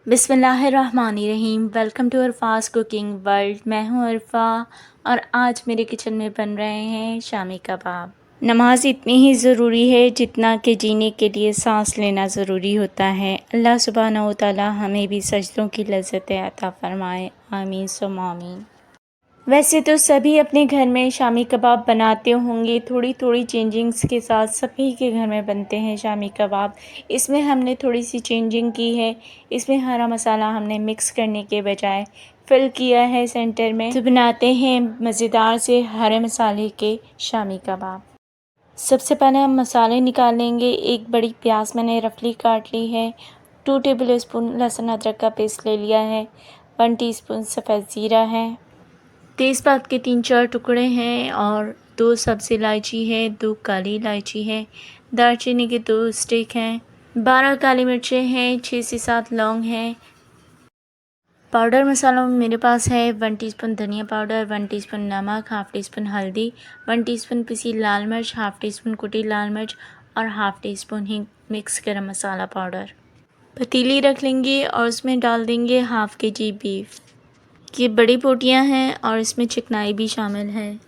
बिस्मिल्लाहिर्रहमानिर्रहीम। Welcome to Arfa's cooking world. मैं हूँ अरफा और आज मेरे किचन में बन रहे हैं शामी कबाब। नमाज इतनी ही ज़रूरी है जितना कि जीने के लिए सांस लेना ज़रूरी होता है। अल्लाह सुब्हानहू व तआला हमें भी सजदों की लज़्ज़त अता फ़रमाए, आमीन सुम्मा आमीन। वैसे तो सभी अपने घर में शामी कबाब बनाते होंगे, थोड़ी थोड़ी चेंजिंग्स के साथ सभी के घर में बनते हैं शामी कबाब। इसमें हमने थोड़ी सी चेंजिंग की है, इसमें हरा मसाला हमने मिक्स करने के बजाय फिल किया है सेंटर में। तो बनाते हैं मज़ेदार से हरे मसाले के शामी कबाब। सबसे पहले हम मसाले निकाल लेंगे। एक बड़ी प्याज मैंने रफली काट ली है, 2 टेबल स्पून लहसुन अदरक का पेस्ट ले लिया है, 1 टीस्पून सफ़ेद ज़ीरा है, तेज़पात के 3-4 टुकड़े हैं और 2 सब्ज़ इलायची है, 2 काली इलायची है, दालचीनी के 2 स्टिक हैं, 12 काली मिर्चें हैं, 6 से 7 लौंग हैं। पाउडर मसालों में मेरे पास है 1 टीस्पून धनिया पाउडर, 1 टीस्पून नमक, हाफ़ टीस्पून हल्दी, 1 टीस्पून पिसी लाल मिर्च, हाफ़ टीस्पून कुटी लाल मिर्च और हाफ़ टीस्पून ही मिक्स गरम मसाला पाउडर। पतीली रख लेंगे और उसमें डाल देंगे हाफ़ केजी बीफ। ये बड़ी बोटियाँ हैं और इसमें चिकनाई भी शामिल है।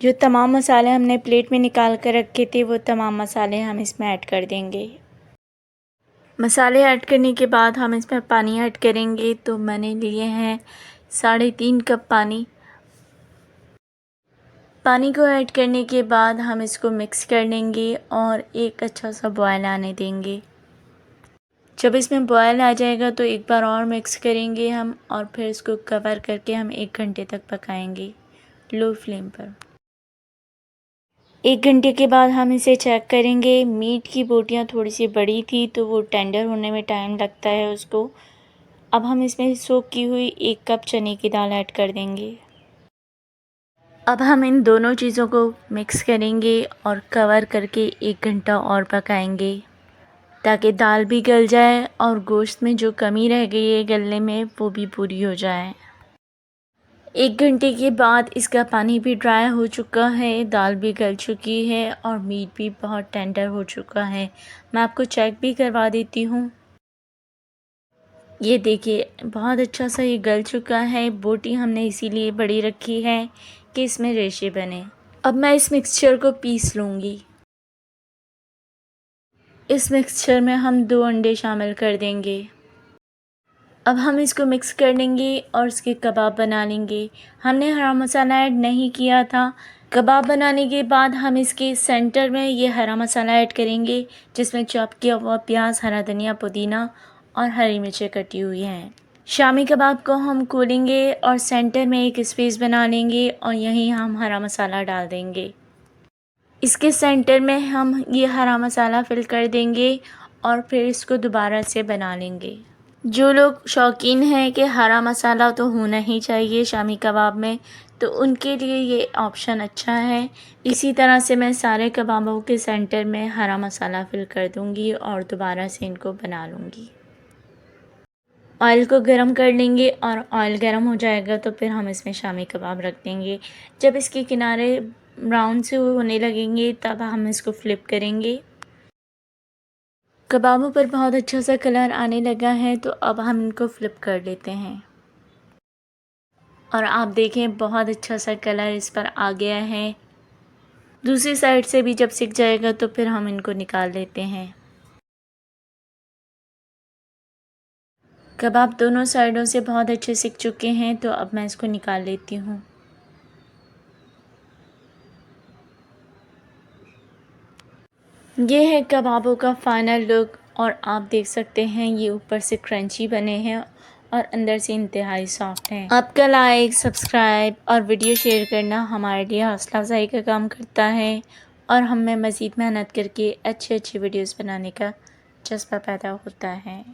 जो तमाम मसाले हमने प्लेट में निकाल कर रखे थे वो तमाम मसाले हम इसमें ऐड कर देंगे। मसाले ऐड करने के बाद हम इसमें पानी ऐड करेंगे। तो मैंने लिए हैं 3.5 कप पानी। पानी को ऐड करने के बाद हम इसको मिक्स कर लेंगे और एक अच्छा सा बॉयल आने देंगे। जब इसमें बॉयल आ जाएगा तो एक बार और मिक्स करेंगे हम और फिर इसको कवर करके हम 1 घंटे तक पकाएंगे लो फ्लेम पर। 1 घंटे के बाद हम इसे चेक करेंगे। मीट की बोटियाँ थोड़ी सी बड़ी थी तो वो टेंडर होने में टाइम लगता है उसको। अब हम इसमें सोक की हुई 1 कप चने की दाल ऐड कर देंगे। अब हम इन दोनों चीज़ों को मिक्स करेंगे और कवर करके 1 घंटा और पकाएंगे ताकि दाल भी गल जाए और गोश्त में जो कमी रह गई है गलने में वो भी पूरी हो जाए। 1 घंटे के बाद इसका पानी भी ड्राई हो चुका है, दाल भी गल चुकी है और मीट भी बहुत टेंडर हो चुका है। मैं आपको चेक भी करवा देती हूँ। ये देखिए बहुत अच्छा सा ये गल चुका है। बोटी हमने इसीलिए बड़ी रखी है कि इसमें रेशे बने। अब मैं इस मिक्सचर को पीस लूँगी। इस मिक्सचर में हम 2 अंडे शामिल कर देंगे। अब हम इसको मिक्स कर लेंगे और इसके कबाब बना लेंगे। हमने हरा मसाला ऐड नहीं किया था। कबाब बनाने के बाद हम इसके सेंटर में ये हरा मसाला ऐड करेंगे जिसमें चॉप किया हुआ प्याज, हरा धनिया, पुदीना और हरी मिर्चें कटी हुई हैं। शामी कबाब को हम खोलेंगे और सेंटर में एक स्पेस बना लेंगे और यहीं हम हरा मसाला डाल देंगे। इसके सेंटर में हम ये हरा मसाला फिल कर देंगे और फिर इसको दोबारा से बना लेंगे। जो लोग शौकीन हैं कि हरा मसाला तो होना ही चाहिए शामी कबाब में, तो उनके लिए ये ऑप्शन अच्छा है। इसी तरह से मैं सारे कबाबों के सेंटर में हरा मसाला फिल कर दूंगी और दोबारा से इनको बना लूँगी। ऑयल को गरम कर लेंगे और ऑयल गरम हो जाएगा तो फिर हम इसमें शामी कबाब रख देंगे। जब इसके किनारे ब्राउन से होने लगेंगे तब हम इसको फ्लिप करेंगे। कबाबों पर बहुत अच्छा सा कलर आने लगा है तो अब हम इनको फ्लिप कर लेते हैं और आप देखें बहुत अच्छा सा कलर इस पर आ गया है। दूसरी साइड से भी जब सिक जाएगा तो फिर हम इनको निकाल लेते हैं। कबाब दोनों साइडों से बहुत अच्छे सिक चुके हैं तो अब मैं इसको निकाल लेती हूँ। ये है कबाबों का फाइनल लुक और आप देख सकते हैं ये ऊपर से क्रंची बने हैं और अंदर से इंतहाई सॉफ्ट हैं। आपका लाइक, सब्सक्राइब और वीडियो शेयर करना हमारे लिए हौसला अफजाई का काम करता है और हम में मज़ीद मेहनत करके अच्छी वीडियोस बनाने का जज्बा पैदा होता है।